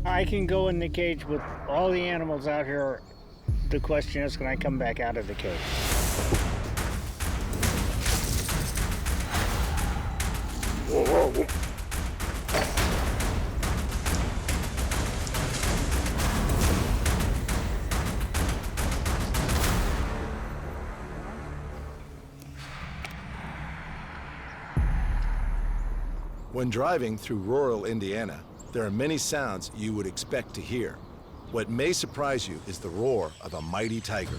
I can go in the cage with all the animals out here. The question is, can I come back out of the cage? When driving through rural Indiana, there are many sounds you would expect to hear. What may surprise you is the roar of a mighty tiger.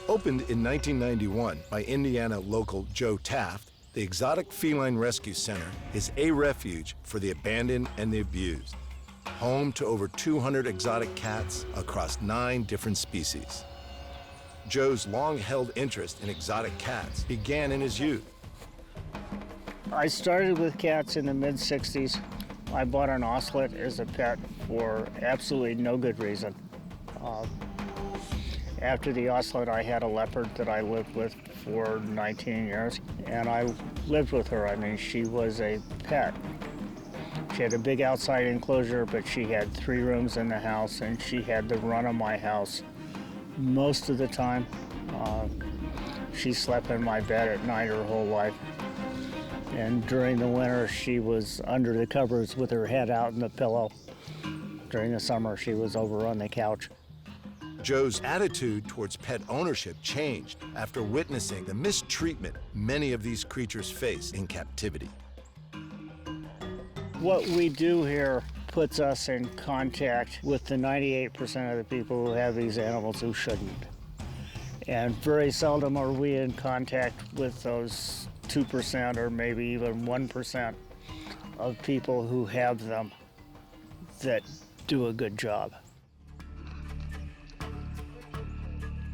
Opened in 1991 by Indiana local Joe Taft, the Exotic Feline Rescue Center is a refuge for the abandoned and the abused. Home to over 200 exotic cats across 9 different species. Joe's long-held interest in exotic cats began in his youth. I started with cats in the mid-'60s. I bought an ocelot as a pet for absolutely no good reason. After the ocelot, I had a leopard that I lived with for 19 years, and I lived with her. I mean, she was a pet. She had a big outside enclosure, but she had 3 rooms in the house, and she had the run of my house most of the time. She slept in my bed at night her whole life. And during the winter, she was under the covers with her head out in the pillow. During the summer, she was over on the couch. Joe's attitude towards pet ownership changed after witnessing the mistreatment many of these creatures face in captivity. What we do here puts us in contact with the 98% of the people who have these animals who shouldn't. And very seldom are we in contact with those 2% or maybe even 1% of people who have them that do a good job.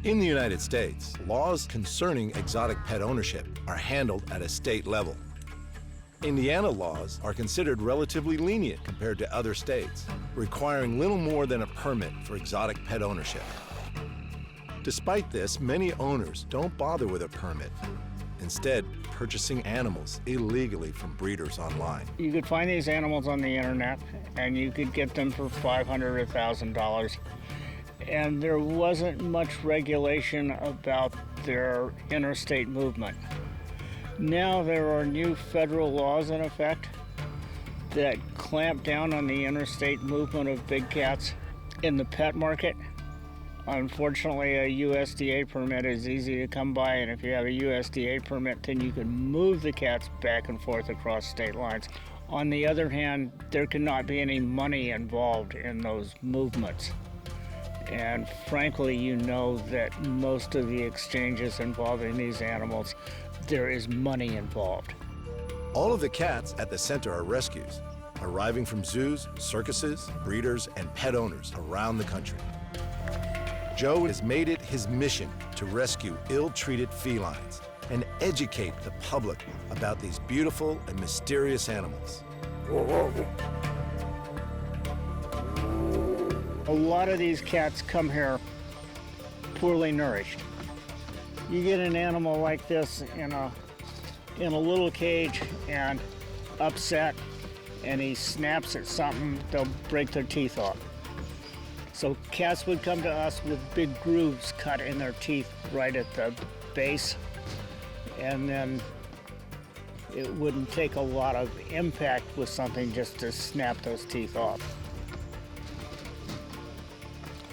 In the United States, laws concerning exotic pet ownership are handled at a state level. Indiana laws are considered relatively lenient compared to other states, requiring little more than a permit for exotic pet ownership. Despite this, many owners don't bother with a permit, instead purchasing animals illegally from breeders online. You could find these animals on the internet, and you could get them for $500 or $1,000. And there wasn't much regulation about their interstate movement. Now there are new federal laws in effect that clamp down on the interstate movement of big cats in the pet market. Unfortunately, a USDA permit is easy to come by, and if you have a USDA permit, then you can move the cats back and forth across state lines. On the other hand, there cannot be any money involved in those movements. And frankly, you know that most of the exchanges involving these animals, there is money involved. All of the cats at the center are rescues, arriving from zoos, circuses, breeders, and pet owners around the country. Joe has made it his mission to rescue ill-treated felines and educate the public about these beautiful and mysterious animals. A lot of these cats come here poorly nourished. You get an animal like this in a little cage and upset, and he snaps at something, they'll break their teeth off. So cats would come to us with big grooves cut in their teeth right at the base, and then it wouldn't take a lot of impact with something just to snap those teeth off.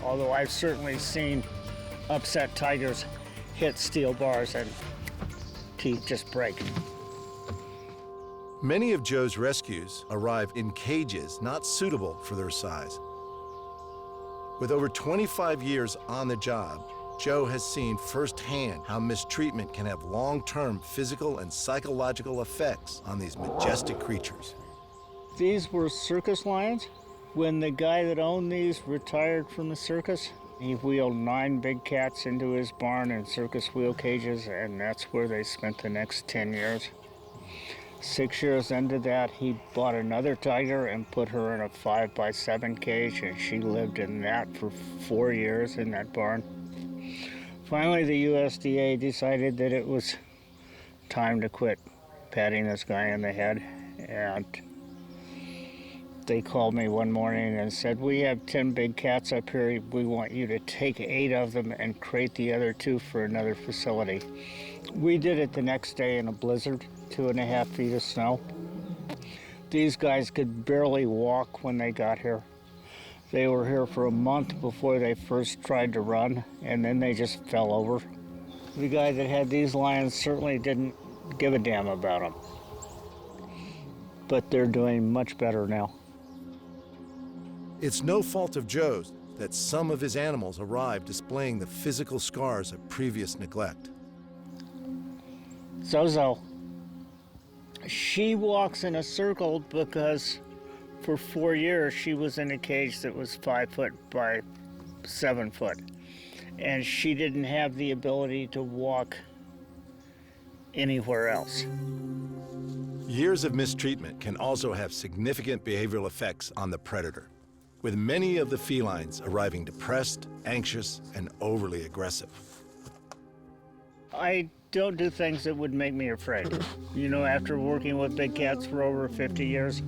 Although I've certainly seen upset tigers hit steel bars and teeth just break. Many of Joe's rescues arrive in cages not suitable for their size. With over 25 years on the job, Joe has seen firsthand how mistreatment can have long-term physical and psychological effects on these majestic creatures. These were circus lions. When the guy that owned these retired from the circus, he wheeled 9 big cats into his barn in circus wheel cages, and that's where they spent the next 10 years. 6 years into that, he bought another tiger and put her in a 5x7 cage, and she lived in that for 4 years in that barn. Finally, the USDA decided that it was time to quit patting this guy in the head. And they called me one morning and said, we have 10 big cats up here. We want you to take 8 of them and crate the other 2 for another facility. We did it the next day in a blizzard, 2.5 feet of snow. These guys could barely walk when they got here. They were here for a month before they first tried to run, and then they just fell over. The guy that had these lions certainly didn't give a damn about them. But they're doing much better now. It's no fault of Joe's that some of his animals arrive displaying the physical scars of previous neglect. Zozo. She walks in a circle because for 4 years she was in a cage that was 5 foot by 7 foot. And she didn't have the ability to walk anywhere else. Years of mistreatment can also have significant behavioral effects on the predator, with many of the felines arriving depressed, anxious, and overly aggressive. I don't do things that would make me afraid. You know, after working with big cats for over 50 years,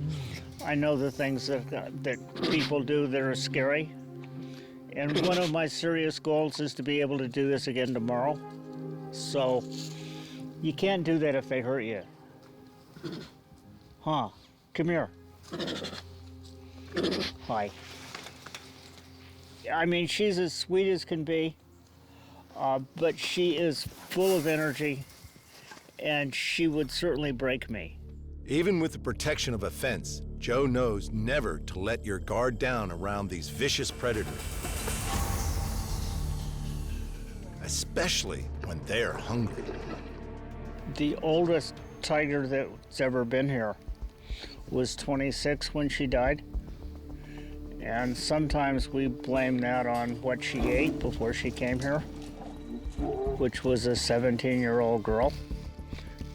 I know the things that people do that are scary. And one of my serious goals is to be able to do this again tomorrow. So you can't do that if they hurt you. Huh, come here. Hi. I mean, she's as sweet as can be, but she is full of energy, and she would certainly break me. Even with the protection of a fence, Joe knows never to let your guard down around these vicious predators, especially when they're hungry. The oldest tiger that's ever been here was 26 when she died. And sometimes we blame that on what she ate before she came here, which was a 17-year-old girl.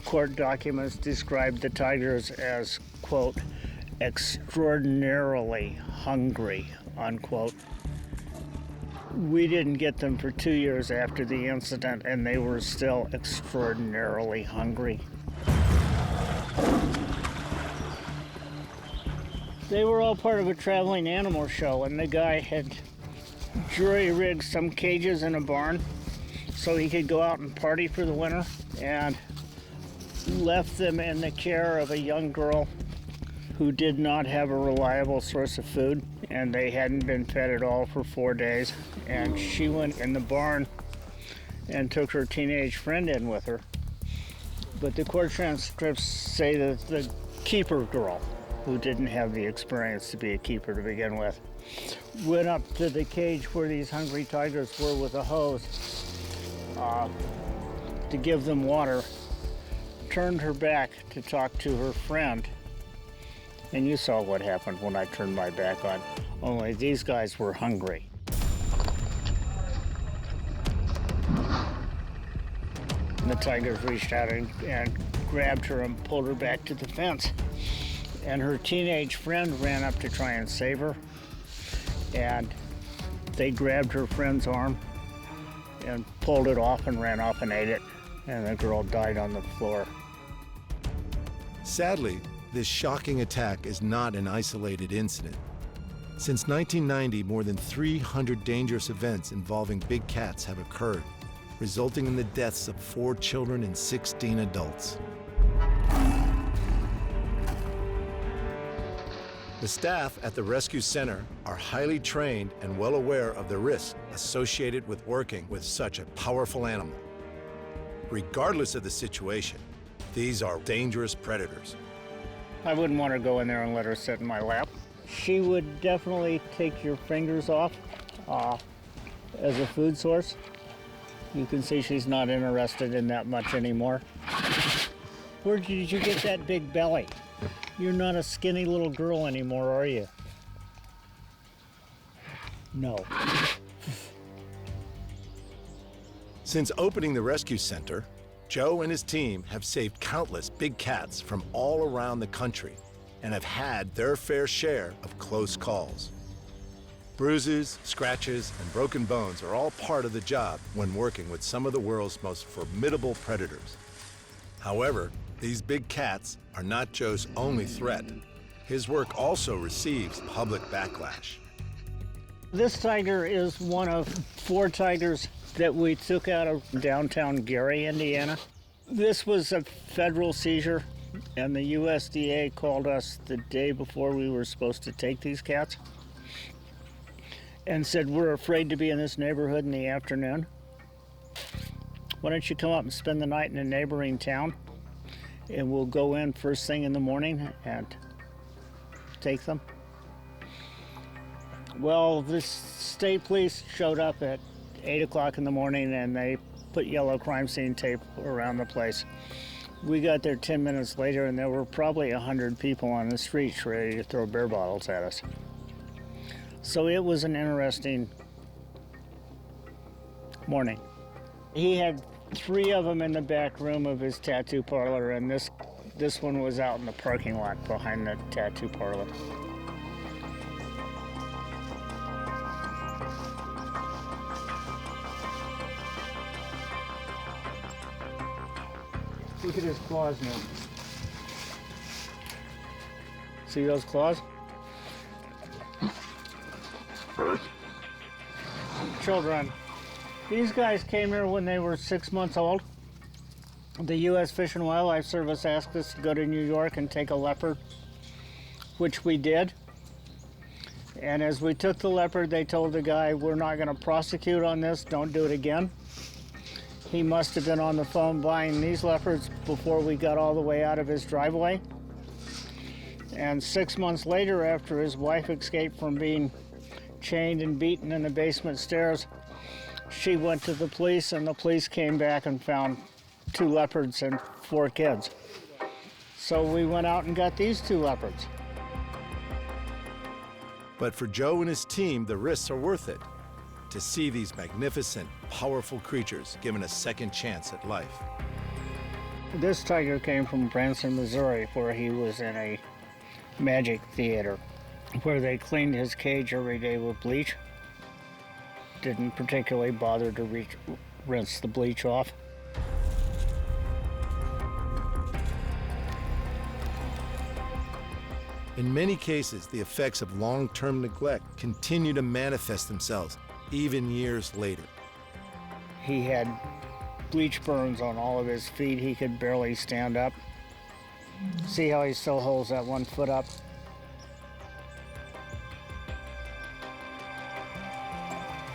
Court documents described the tigers as, quote, extraordinarily hungry, unquote. We didn't get them for 2 years after the incident, and they were still extraordinarily hungry. They were all part of a traveling animal show, and the guy had jury-rigged some cages in a barn so he could go out and party for the winter, and left them in the care of a young girl who did not have a reliable source of food, and they hadn't been fed at all for 4 days. And she went in the barn and took her teenage friend in with her. But the court transcripts say that the keeper girl, who didn't have the experience to be a keeper to begin with, went up to the cage where these hungry tigers were with a hose to give them water, turned her back to talk to her friend, and you saw what happened when I turned my back on. Only these guys were hungry. And the tigers reached out and grabbed her and pulled her back to the fence. And her teenage friend ran up to try and save her. And they grabbed her friend's arm and pulled it off and ran off and ate it. And the girl died on the floor. Sadly, this shocking attack is not an isolated incident. Since 1990, more than 300 dangerous events involving big cats have occurred, resulting in the deaths of 4 children and 16 adults. The staff at the rescue center are highly trained and well aware of the risks associated with working with such a powerful animal. Regardless of the situation, these are dangerous predators. I wouldn't want to go in there and let her sit in my lap. She would definitely take your fingers off as a food source. You can see she's not interested in that much anymore. Where did you get that big belly? You're not a skinny little girl anymore, are you? No. Since opening the rescue center, Joe and his team have saved countless big cats from all around the country and have had their fair share of close calls. Bruises, scratches, and broken bones are all part of the job when working with some of the world's most formidable predators. However, these big cats are not Joe's only threat. His work also receives public backlash. This tiger is one of 4 tigers that we took out of downtown Gary, Indiana. This was a federal seizure, and the USDA called us the day before we were supposed to take these cats and said, we're afraid to be in this neighborhood in the afternoon. Why don't you come up and spend the night in a neighboring town, and we'll go in first thing in the morning and take them. Well, the state police showed up at 8 o'clock in the morning, and they put yellow crime scene tape around the place. We got there 10 minutes later, and there were probably 100 people on the streets ready to throw beer bottles at us. So it was an interesting morning. He had 3 of them in the back room of his tattoo parlor, and this one was out in the parking lot behind the tattoo parlor. Look at his claws now. See those claws? Children. These guys came here when they were 6 months old. The U.S. Fish and Wildlife Service asked us to go to New York and take a leopard, which we did. And as we took the leopard, they told the guy, we're not going to prosecute on this, don't do it again. He must have been on the phone buying these leopards before we got all the way out of his driveway. And 6 months later, after his wife escaped from being chained and beaten in the basement stairs, she went to the police, and the police came back and found 2 leopards and 4 kids. So we went out and got these 2 leopards. But for Joe and his team, the risks are worth it. To see these magnificent, powerful creatures given a second chance at life. This tiger came from Branson, Missouri, where he was in a magic theater, where they cleaned his cage every day with bleach. Didn't particularly bother to rinse the bleach off. In many cases, the effects of long-term neglect continue to manifest themselves even years later. He had bleach burns on all of his feet. He could barely stand up. See how he still holds that 1 foot up?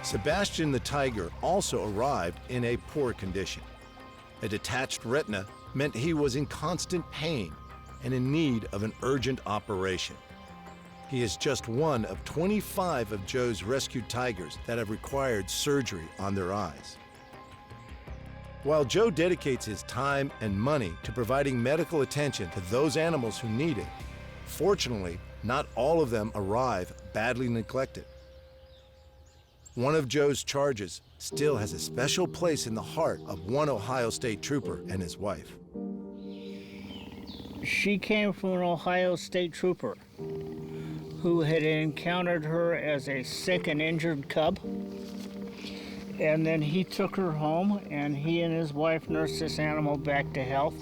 Sebastian the tiger also arrived in a poor condition. A detached retina meant he was in constant pain and in need of an urgent operation. He is just one of 25 of Joe's rescued tigers that have required surgery on their eyes. While Joe dedicates his time and money to providing medical attention to those animals who need it, fortunately, not all of them arrive badly neglected. One of Joe's charges still has a special place in the heart of one Ohio State trooper and his wife. She came from an Ohio State trooper who had encountered her as a sick and injured cub. And then he took her home, and he and his wife nursed this animal back to health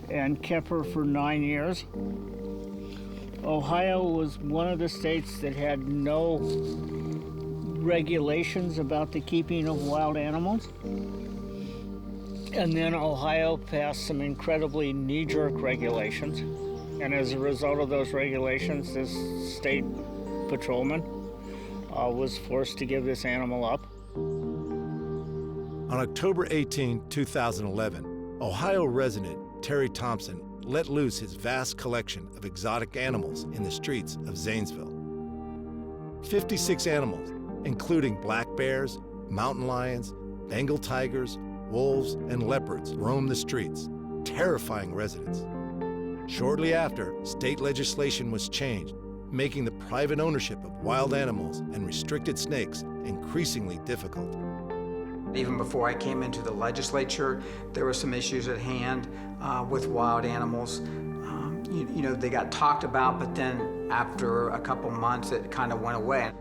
and kept her for 9 years. Ohio was one of the states that had no regulations about the keeping of wild animals. And then Ohio passed some incredibly knee-jerk regulations. And as a result of those regulations, this state patrolman was forced to give this animal up. On October 18, 2011, Ohio resident Terry Thompson let loose his vast collection of exotic animals in the streets of Zanesville. 56 animals, including black bears, mountain lions, Bengal tigers, wolves, and leopards, roam the streets, terrifying residents. Shortly after, state legislation was changed, making the private ownership of wild animals and restricted snakes increasingly difficult. Even before I came into the legislature, there were some issues at hand with wild animals. You know, they got talked about, but then after a couple months, it kind of went away.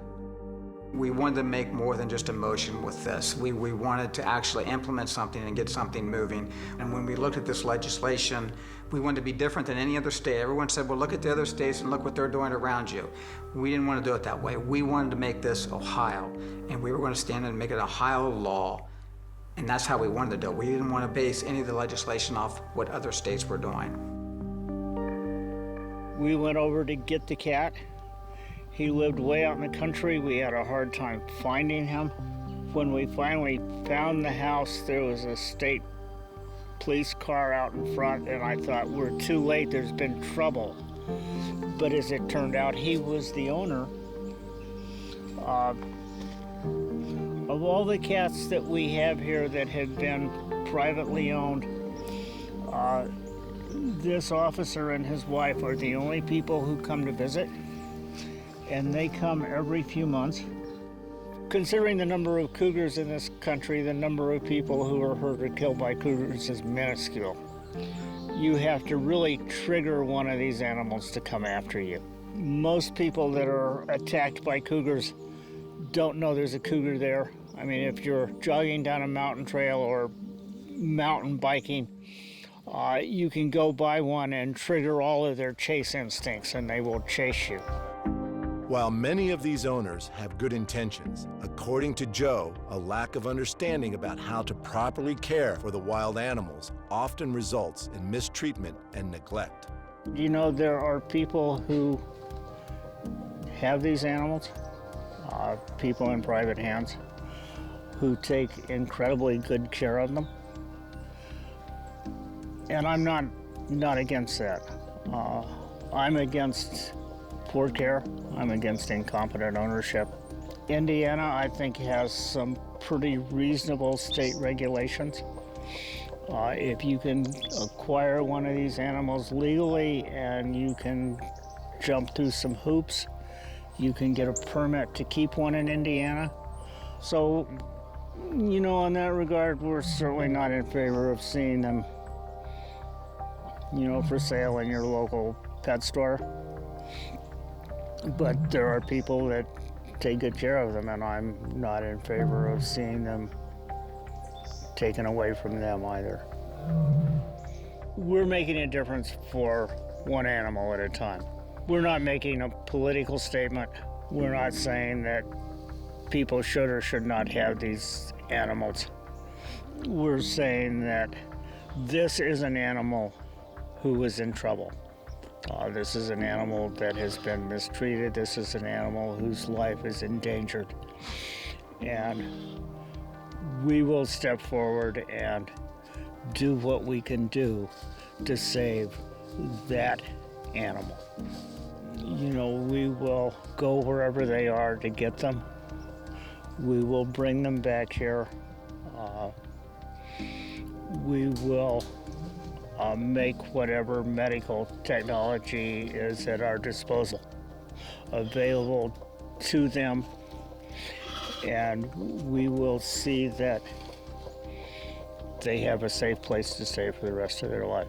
We wanted to make more than just a motion with this. We wanted to actually implement something and get something moving. And when we looked at this legislation, we wanted to be different than any other state. Everyone said, well, look at the other states and look what they're doing around you. We didn't want to do it that way. We wanted to make this Ohio, and we were going to stand and make it Ohio law. And that's how we wanted to do it. We didn't want to base any of the legislation off what other states were doing. We went over to get the cat. He lived way out in the country. We had a hard time finding him. When we finally found the house, there was a state police car out in front, and I thought, we're too late, there's been trouble. But as it turned out, he was the owner. Of all the cats that we have here that had been privately owned, this officer and his wife are the only people who come to visit, and they come every few months. Considering the number of cougars in this country, the number of people who are hurt or killed by cougars is minuscule. You have to really trigger one of these animals to come after you. Most people that are attacked by cougars don't know there's a cougar there. I mean, if you're jogging down a mountain trail or mountain biking, you can go by one and trigger all of their chase instincts, and they will chase you. While many of these owners have good intentions, according to Joe, a lack of understanding about how to properly care for the wild animals often results in mistreatment and neglect. You know, there are people who have these animals, people in private hands, who take incredibly good care of them. And I'm not against that. I'm against poor care. I'm against incompetent ownership. Indiana, I think, has some pretty reasonable state regulations. If you can acquire one of these animals legally and you can jump through some hoops, you can get a permit to keep one in Indiana. So, you know, in that regard, we're certainly not in favor of seeing them, you know, for sale in your local pet store. But there are people that take good care of them, and I'm not in favor of seeing them taken away from them either. We're making a difference for one animal at a time. We're not making a political statement. We're not saying that people should or should not have these animals. We're saying that this is an animal who is in trouble. This is an animal that has been mistreated. This is an animal whose life is endangered. And we will step forward and do what we can do to save that animal. You know, we will go wherever they are to get them. We will bring them back here. We will make whatever medical technology is at our disposal available to them, and we will see that they have a safe place to stay for the rest of their life.